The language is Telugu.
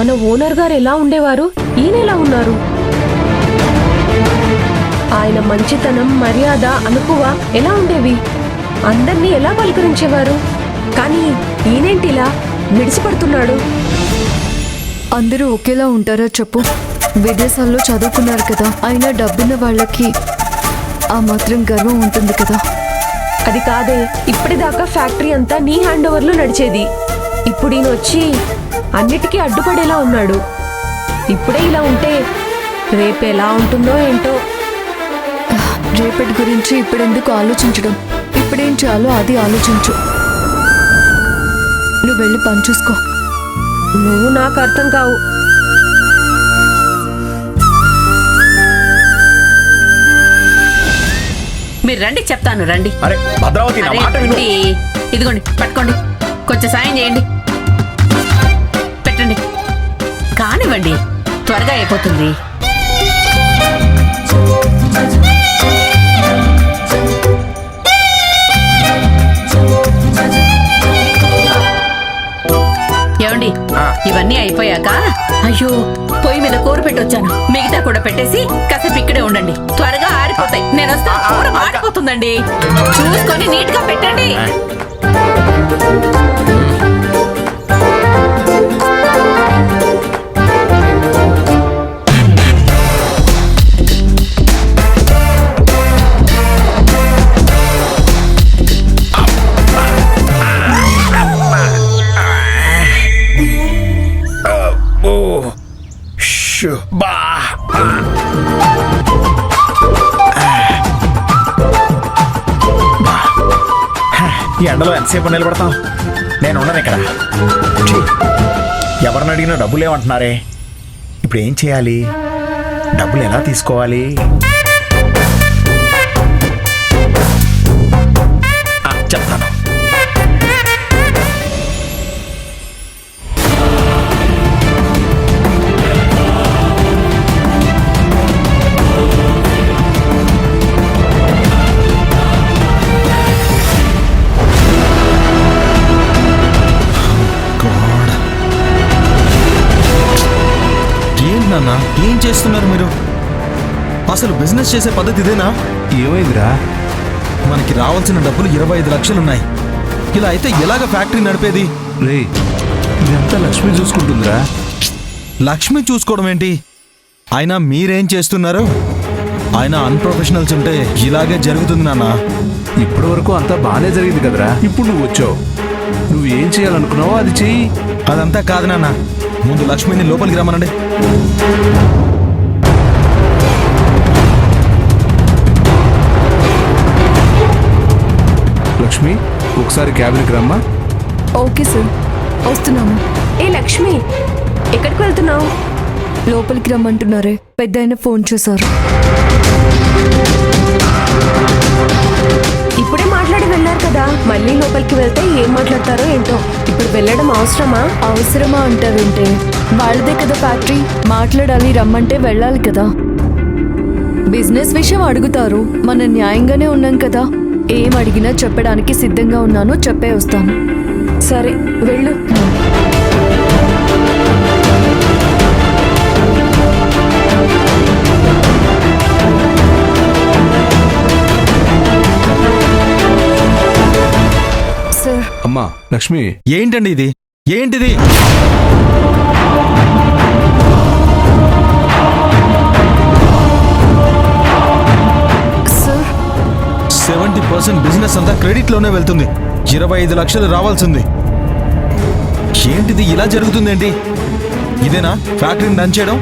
మన ఓనర్ గారు ఎలా ఉండేవారు, ఈయన ఎలా ఉన్నారు? ఆయన మంచితనం, మర్యాద, అనుకువ ఎలా ఉండేవి? అందర్నీ ఎలా పలకరించేవారు? కానీ ఈయనేంటిలా మిడిసిపడుతున్నాడు? అందరూ ఒకేలా ఉంటారా చెప్పు? విదేశాల్లో చదువుకున్నారు కదా, అయినా డబ్బున్న వాళ్ళకి ఆ మాత్రం గర్వం ఉంటుంది కదా. అది కాదే, ఇప్పటిదాకా ఫ్యాక్టరీ అంతా నీ హ్యాండ్ ఓవర్లో నడిచేది. ఇప్పుడు ఈయన వచ్చి అన్నిటికీ అడ్డుపడేలా ఉన్నాడు. ఇప్పుడే ఇలా ఉంటే రేపెలా ఉంటుందో ఏంటో. రేపటి గురించి ఇప్పుడెందుకు ఆలోచించడం? ఇప్పుడేం చేయాలో అది ఆలోచించు. నువ్వు వెళ్ళి పని చూసుకో. నువ్వు నాకు అర్థం కావు. మీరు రండి, చెప్తాను రండి. అరే భద్రావతి, నా మాట విను. ఇదిగోండి, పట్టుకోండి. కొంచెం సాయం చేయండి, పెట్టండి. కానివ్వండి, త్వరగా అయిపోతుంది. ఏమండి, ఇవన్నీ అయిపోయాక అయ్యో పొయ్యి మీద కూర పెట్టొచ్చాను, మిగతా కూడా పెట్టేసి కాసేపు ఇక్కడే ఉండండి. త్వరగా ఆరిపోతాయి. నేను వస్తా. కూర మాడిపోతుందండి, చూసుకొని నీట్ గా పెట్టండి. ఈ ఎండలో ఎంతసేపు నిలబడతాం? నేను ఉన్నాను ఇక్కడ. ఎవరిని అడిగినా డబ్బులు ఏమంటున్నారే? ఇప్పుడు ఏం చేయాలి? డబ్బులు ఎలా తీసుకోవాలి? చెప్తాను. నాన్న, ఏం చేస్తున్నారు మీరు? అసలు బిజినెస్ చేసే పద్ధతి ఇదేనా? ఏమైందిరా? మనకి రావాల్సిన డబ్బులు 25 లక్షలున్నాయి. ఇలా అయితే ఎలాగ ఫ్యాక్టరీ నడిపేది? రే, ఇదంతా లక్ష్మి చూసుకుంటుందిరా. లక్ష్మి చూసుకోవడం ఏంటి? అయినా మీరేం చేస్తున్నారు? ఆయన అన్ప్రొఫెషనల్స్ ఉంటే ఇలాగే జరుగుతుంది నాన్న. ఇప్పటి వరకు అంతా బాగానే జరిగింది కదరా. ఇప్పుడు నువ్వు వచ్చావు, నువ్వు ఏం చేయాలనుకున్నావో అది చెయ్యి. అదంతా కాదు నాన్న, ముందు లక్ష్మిని లోపలికి రమ్మనండి. లక్ష్మి, ఒకసారి క్యాబిన్కి రమ్మా. ఓకే సార్, వస్తున్నాము. ఏ లక్ష్మి, ఎక్కడికి వెళ్తున్నావు? లోపలికి రమ్మంటున్నారే, పెద్దాయన ఫోన్ చేశారు. ఇప్పుడే మాట్లాడి వెళ్ళారు కదా, మళ్ళీ లోపలికి వెళ్తే ఏం మాట్లాడతారో ఏంటో. ఇప్పుడు వెళ్ళడం అవసరమా? అవసరమా అంటావేంటే? వాళ్ళదే కదా ఫ్యాక్టరీ, మాట్లాడాలి, రమ్మంటే వెళ్ళాలి కదా. బిజినెస్ విషయం అడుగుతారు, మన న్యాయంగానే ఉన్నాం కదా. ఏం అడిగినా చెప్పడానికి సిద్ధంగా ఉన్నాను, చెప్పే వస్తాను. సరే వెళ్ళు. సార్. అమ్మా లక్ష్మి, ఏంటండి ఇది? ఏంటిది? సార్, 70% బిజినెస్ అంతా క్రెడిట్ లోనే వెళ్తుంది. 25 లక్షలు రావాల్సింది. ఏంటిది ఇలా జరుగుతుందేంటి? ఇదేనా ఫ్యాక్టరీని రన్ చేయడం?